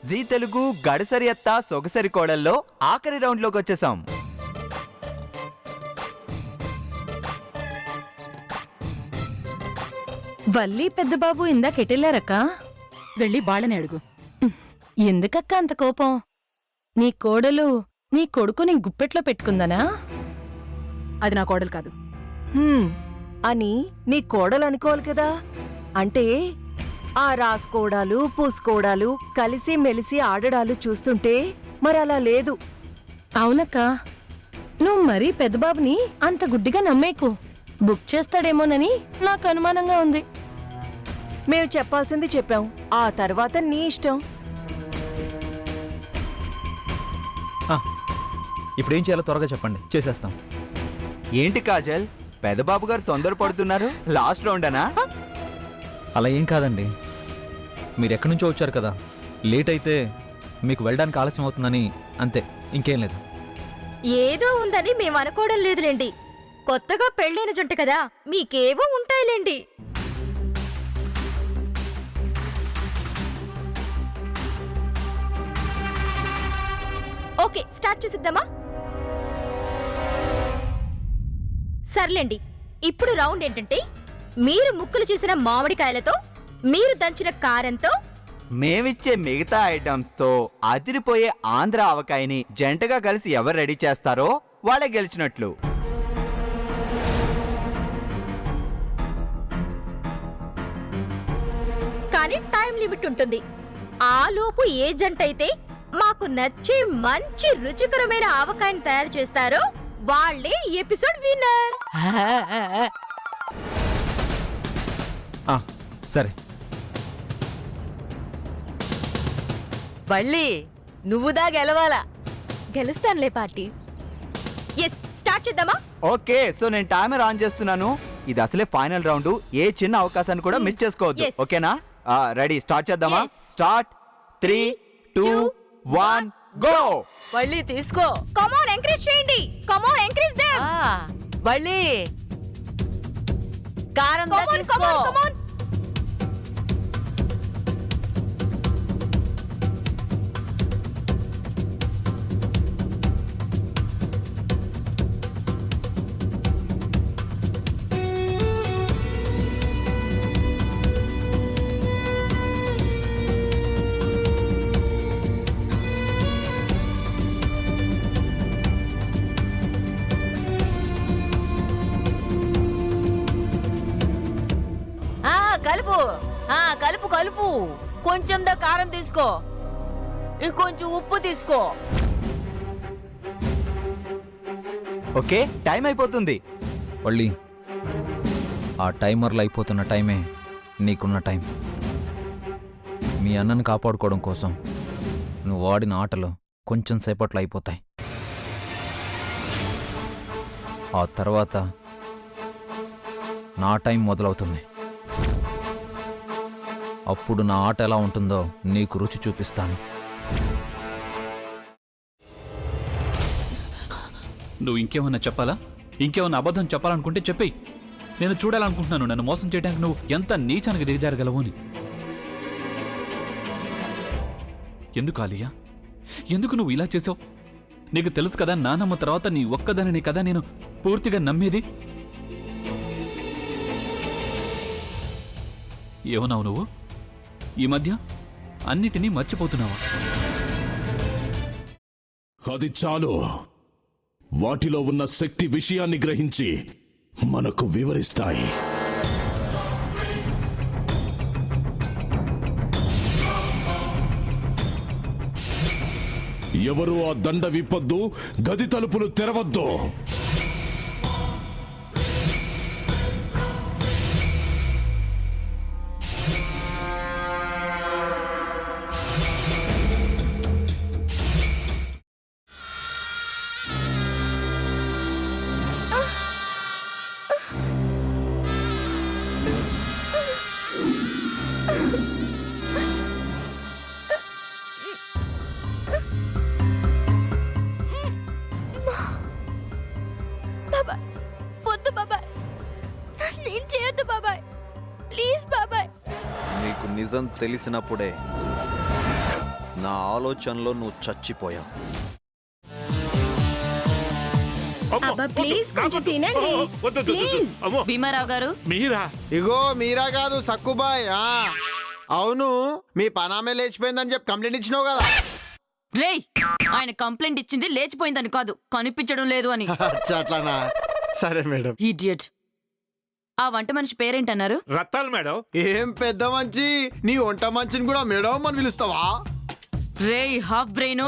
G Telugu గడసరి అత్త సొగసరి కోడల్లో ఆఖరి రౌండ్లోకి వచ్చేసాం. వల్లి పెద్దబాబు ఇందాకెటెళ్ళారక్క? వెళ్ళి వాళ్ళని అడుగు. ఎందుకక్క అంత కోపం? నీ కోడలు నీ కొడుకుని గుప్పెట్లో పెట్టుకుందనా? అది నా కోడలు కాదు. అని నీ కోడలు అనుకోవాలి కదా. అంటే ఆ రాసుకోవడాలు పూసుకోవడాలు కలిసి మెలిసి ఆడడాలు చూస్తుంటే మరలా లేదు. అవునక్క, నువ్వు మరీ పెద్దబాబుని అంత గుడ్డిగా నమ్మేకు. బుక్ చేస్తాడేమోనని నాకు అనుమానంగా ఉంది. మేము చెప్పాల్సింది చెప్పాం, ఆ తర్వాత నీ ఇష్టం. ఇప్పుడేం చేయాలో త్వరగా చెప్పండి, చేసేస్తాం. ఏంటి కాజల్, పెదబాబు గారు తొందరపడుతున్నారు? లాస్ట్ రౌండ్ అనా? అలా ఏం కాదండి, మీరు ఎక్కడి నుంచో వచ్చారు కదా, లేట్ అయితే మీకు వెళ్ళడానికి ఆలస్యం అవుతుందని అంతే, ఇంకేం లేదు. ఏదో ఉందని మేము అనుకోవడం లేదులేండి. కొత్తగా పెళ్ళైన జంట కదా, మీకేవో ఉంటాయిలేండి. Okay, start చేసిద్దామా? సర్లేండి, ఇప్పుడు రౌండ్ ఏంటంటే మీరు ముక్కలు చేసిన మామిడికాయలతో, మీరు దంచిన కారంతో, మేమిచ్చే మిగతా ఐటమ్స్ తో అదిరిపోయే ఆంధ్ర ఆవకాయని జంటగా కలిసి ఎవరు రెడీ చేస్తారో వాళ్ళే గెలిచినట్లు. కానీ టైం లిమిట్ ఉంటుంది. ఆ లోపు ఏ జంట అయితే మాకు నచ్చే మంచి రుచికరమైన ఆవకాయని తయారు చేస్తారో వాళ్ళే ఎపిసోడ్ విన్నర్. సరే, వల్లి నువ్వుదా గెలవాలా. గెలుస్తానులే పార్టీ. ఎస్, స్టార్ట్ చేద్దామా? ఓకే, సో నేను టైమర్ ఆన్ చేస్తున్నాను. ఇది అసలే ఫైనల్ రౌండ్, ఏ చిన్న అవకాశాన్ని కూడా మిస్ చేసుకోవద్దు. Yes. ఓకేనా? రెడీ, స్టార్ట్ చేద్దామా? Yes. స్టార్ట్. 3, 2, 1 గో. వల్లి తీసుకో. కమ్ ఆన్, ఎంకరేజ్ చేయండి. Come on, encourage them. వల్లి కారం come on, come on, come on. కలుపు. కలుపు కలుపు. కొంచెం దా కారం తీసుకో, ఇంకొంచెం ఉప్పు తీసుకో. ఓకే, టైం అయిపోతుంది. మళ్ళీ ఆ టైమర్లు అయిపోతున్న టైమే నీకున్న టైం. మీ అన్నను కాపాడుకోవడం కోసం నువ్వు ఆడిన ఆటలు కొంచెం సేపట్లో అయిపోతాయి. ఆ తర్వాత నా టైం మొదలవుతుంది. అప్పుడు నా ఆట ఎలా ఉంటుందో నీకు రుచి చూపిస్తాను. నువ్వు ఇంకేమన్నా చెప్పాలా? ఇంకేమన్నా అబద్ధం చెప్పాలనుకుంటే చెప్పేయి. నేను చూడాలనుకుంటున్నాను నన్ను మోసం చేయడానికి నువ్వు ఎంత నీచానికి దిగజారగలవు అని. ఎందుకు ఆలియా, ఎందుకు నువ్వు ఇలా చేసావు? నీకు తెలుసు కదా, నానమ్మ తర్వాత నీ ఒక్కదానిని కదా నేను పూర్తిగా నమ్మేది. ఏమన్నావు నువ్వు? ఈ మధ్య అన్నిటినీ మర్చిపోతున్నావా? అది చాలు. వాటిలో ఉన్న శక్తి విషయాన్ని గ్రహించి మనకు వివరిస్తాయి. ఎవరు ఆ దండ విప్పొద్దు, గది తలుపులు తెరవద్దు. నీకు నిజం తెలిసినప్పుడే నా ఆలోచనలో నువ్వు చచ్చిపోయావు. అబ్బా ప్లీజ్ కొంచెం తినండి ప్లీజ్. భీమారావు గారు మీరా? ఇగో మీరా కాదు సక్కుబాయ్. అవును, మీ పనామే లేచిపోయిందని చెప్పి కంప్లైంట్ ఇచ్చినావు కదా. రేయ్, ఆయన కంప్లైంట్ ఇచ్చింది లేచిపోయిందని కాదు, కనిపించడం లేదు అని. అట్లానా? సరే మేడం. ఇడియట్. ఆ వంట మనిషి పేరేంటన్నారు? రత్తాలు మేడం. ఏం పెద్ద మంచి, నీ వంట మంచిని కూడా మేడం అని పిలుస్తావా? రేయ్ హాఫ్ బ్రెయిన్,